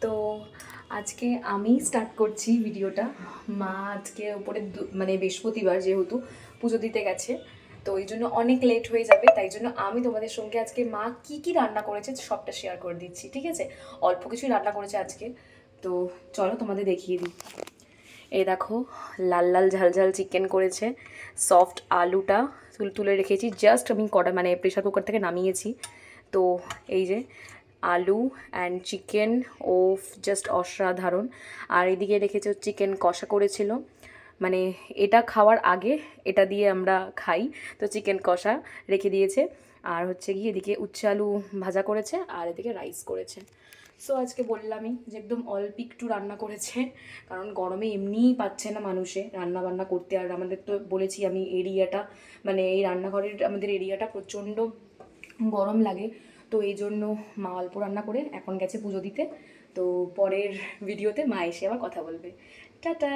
তো আজকে আমি স্টার্ট করছি ভিডিওটা। মা আজকে উপরে মানে বৃহস্পতিবার যেহেতু পুজো দিতে গেছে, তো এই জন্য অনেক লেট হয়ে যাবে। তাই জন্য আমি তোমাদের সঙ্গে আজকে মা কি কি রান্না করেছে সবটা শেয়ার করে দিচ্ছি, ঠিক আছে? অল্প কিছুই রান্না করেছে আজকে, তো চলো তোমাদের দেখিয়ে দিই। এই দেখো, লাল লাল ঝাল ঝাল চিকেন করেছে, সফট আলুটা তুলে রেখেছি, জাস্ট আমি মানে প্রেশার কুকার থেকে নামিয়েছি। তো এই যে আলু অ্যান্ড চিকেন, ও জাস্ট অসাধারণ। আর এদিকে রেখেছে চিকেন কষা করেছিল, মানে এটা খাওয়ার আগে এটা দিয়ে আমরা খাই, তো চিকেন কষা রেখে দিয়েছে। আর হচ্ছে গিয়ে এদিকে উচ্ছে আলু ভাজা করেছে, আর এদিকে রাইস করেছে। সো আজকে বললামই যে একদম অল্প একটু রান্না করেছে, কারণ গরমে এমনিই পাচ্ছে না মানুষে রান্না বান্না করতে। আর আমাদের তো বলেছি আমি, এরিয়াটা মানে এই রান্নাঘরের আমাদের এরিয়াটা প্রচণ্ড গরম লাগে, তো এই জন্য মা অল্প রান্না করে এখন গেছে পুজো দিতে। তো পরের ভিডিওতে মা এসে আবার কথা বলবে। টাটা।